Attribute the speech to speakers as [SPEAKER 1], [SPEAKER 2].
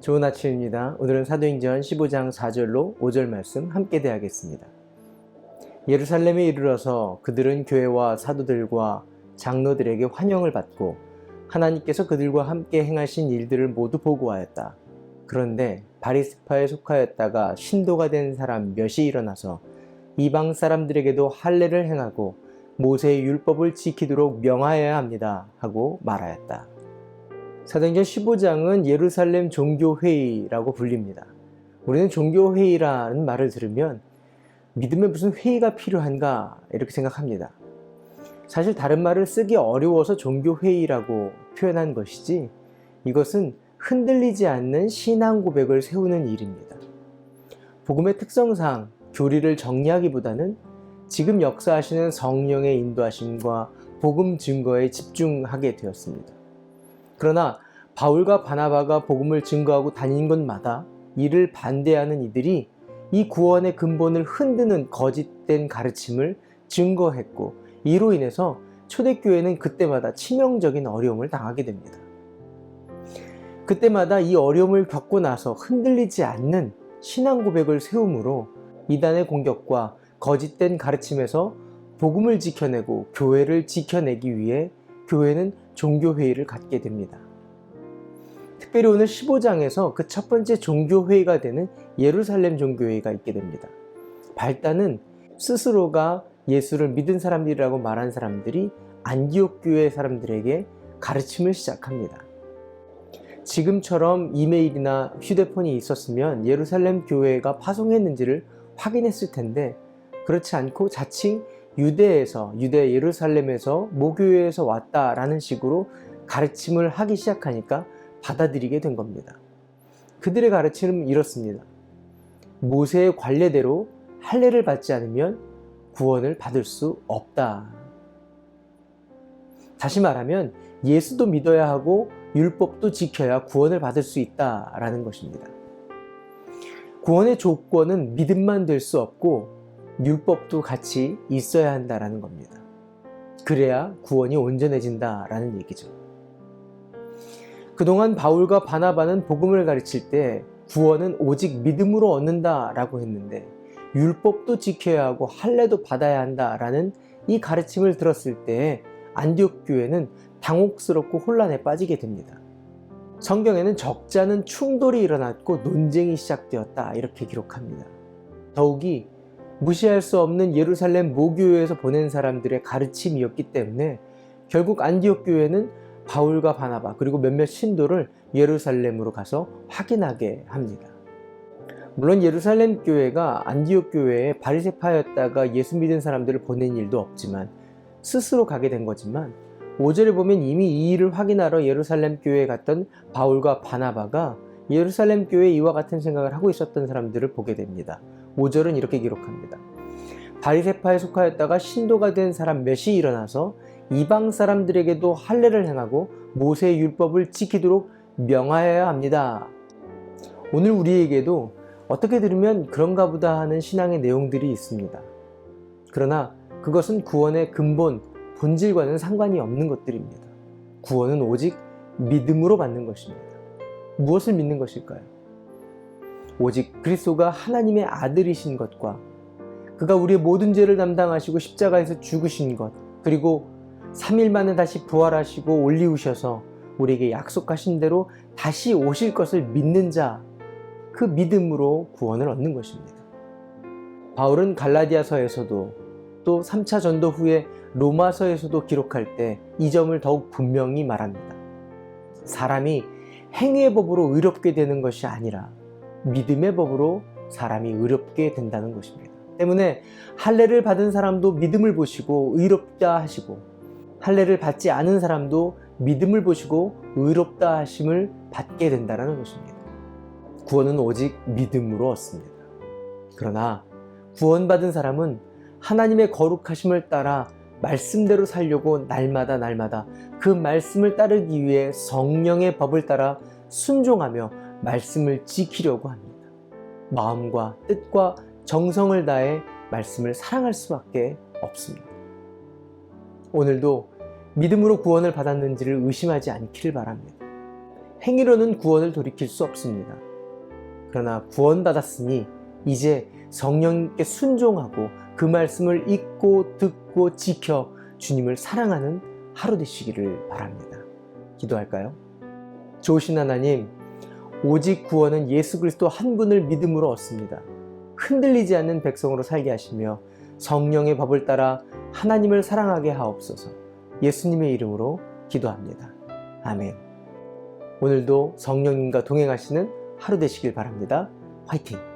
[SPEAKER 1] 좋은 아침입니다. 오늘은 사도행전 15장 4절로 5절 말씀 함께 대하겠습니다. 예루살렘에 이르러서 그들은 교회와 사도들과 장로들에게 환영을 받고 하나님께서 그들과 함께 행하신 일들을 모두 보고하였다. 그런데 바리새파에 속하였다가 신도가 된 사람 몇이 일어나서 이방 사람들에게도 할례를 행하고 모세의 율법을 지키도록 명하여야 합니다 하고 말하였다. 사도행전 15장은 예루살렘 종교회의라고 불립니다. 우리는 종교회의라는 말을 들으면 믿음에 무슨 회의가 필요한가 이렇게 생각합니다. 사실 다른 말을 쓰기 어려워서 종교회의라고 표현한 것이지 이것은 흔들리지 않는 신앙 고백을 세우는 일입니다. 복음의 특성상 교리를 정리하기보다는 지금 역사하시는 성령의 인도하심과 복음 증거에 집중하게 되었습니다. 그러나 바울과 바나바가 복음을 증거하고 다닌 곳마다 이를 반대하는 이들이 이 구원의 근본을 흔드는 거짓된 가르침을 증거했고 이로 인해서 초대교회는 그때마다 치명적인 어려움을 당하게 됩니다. 그때마다 이 어려움을 겪고 나서 흔들리지 않는 신앙 고백을 세우므로 이단의 공격과 거짓된 가르침에서 복음을 지켜내고 교회를 지켜내기 위해 교회는 종교회의를 갖게 됩니다. 특별히 오늘 15장에서 그 첫 번째 종교회의가 되는 예루살렘 종교회의가 있게 됩니다. 발단은 스스로가 예수를 믿은 사람들이라고 말한 사람들이 안디옥 교회 사람들에게 가르침을 시작합니다. 지금처럼 이메일이나 휴대폰이 있었으면 예루살렘 교회가 파송했는지를 확인했을 텐데 그렇지 않고 자칭 유대 예루살렘에서 모교회에서 왔다라는 식으로 가르침을 하기 시작하니까 받아들이게 된 겁니다. 그들의 가르침은 이렇습니다. 모세의 관례대로 할례를 받지 않으면 구원을 받을 수 없다. 다시 말하면 예수도 믿어야 하고 율법도 지켜야 구원을 받을 수 있다라는 것입니다. 구원의 조건은 믿음만 될 수 없고 율법도 같이 있어야 한다라는 겁니다. 그래야 구원이 온전해진다라는 얘기죠. 그동안 바울과 바나바는 복음을 가르칠 때 구원은 오직 믿음으로 얻는다라고 했는데 율법도 지켜야 하고 할례도 받아야 한다라는 이 가르침을 들었을 때 안디옥 교회는 당혹스럽고 혼란에 빠지게 됩니다. 성경에는 적지 않은 충돌이 일어났고 논쟁이 시작되었다 이렇게 기록합니다. 더욱이 무시할 수 없는 예루살렘 모교회에서 보낸 사람들의 가르침이었기 때문에 결국 안디옥 교회는 바울과 바나바 그리고 몇몇 신도를 예루살렘으로 가서 확인하게 합니다. 물론 예루살렘 교회가 안디옥 교회에 바리새파였다가 예수 믿은 사람들을 보낸 일도 없지만 스스로 가게 된 거지만 5절에 보면 이미 이 일을 확인하러 예루살렘 교회에 갔던 바울과 바나바가 예루살렘 교회에 이와 같은 생각을 하고 있었던 사람들을 보게 됩니다. 5절은 이렇게 기록합니다. 바리새파에 속하였다가 신도가 된 사람 몇이 일어나서 이방 사람들에게도 할례를 행하고 모세의 율법을 지키도록 명하여야 합니다. 오늘 우리에게도 어떻게 들으면 그런가 보다 하는 신앙의 내용들이 있습니다. 그러나 그것은 구원의 근본, 본질과는 상관이 없는 것들입니다. 구원은 오직 믿음으로 받는 것입니다. 무엇을 믿는 것일까요? 오직 그리스도가 하나님의 아들이신 것과 그가 우리의 모든 죄를 담당하시고 십자가에서 죽으신 것 그리고 3일 만에 다시 부활하시고 올리우셔서 우리에게 약속하신 대로 다시 오실 것을 믿는 자, 그 믿음으로 구원을 얻는 것입니다. 바울은 갈라디아서에서도 또 3차 전도 후에 로마서에서도 기록할 때 이 점을 더욱 분명히 말합니다. 사람이 행위의 법으로 의롭게 되는 것이 아니라 믿음의 법으로 사람이 의롭게 된다는 것입니다. 때문에 할례를 받은 사람도 믿음을 보시고 의롭다 하시고 할례를 받지 않은 사람도 믿음을 보시고 의롭다 하심을 받게 된다는 것입니다. 구원은 오직 믿음으로 얻습니다. 그러나 구원받은 사람은 하나님의 거룩하심을 따라 말씀대로 살려고 날마다 그 말씀을 따르기 위해 성령의 법을 따라 순종하며 말씀을 지키려고 합니다. 마음과 뜻과 정성을 다해 말씀을 사랑할 수밖에 없습니다. 오늘도 믿음으로 구원을 받았는지를 의심하지 않기를 바랍니다. 행위로는 구원을 돌이킬 수 없습니다. 그러나 구원받았으니 이제 성령님께 순종하고 그 말씀을 읽고 듣고 지켜 주님을 사랑하는 하루 되시기를 바랍니다. 기도할까요? 좋으신 하나님, 오직 구원은 예수 그리스도 한 분을 믿음으로 얻습니다. 흔들리지 않는 백성으로 살게 하시며 성령의 법을 따라 하나님을 사랑하게 하옵소서. 예수님의 이름으로 기도합니다. 아멘. 오늘도 성령님과 동행하시는 하루 되시길 바랍니다. 화이팅!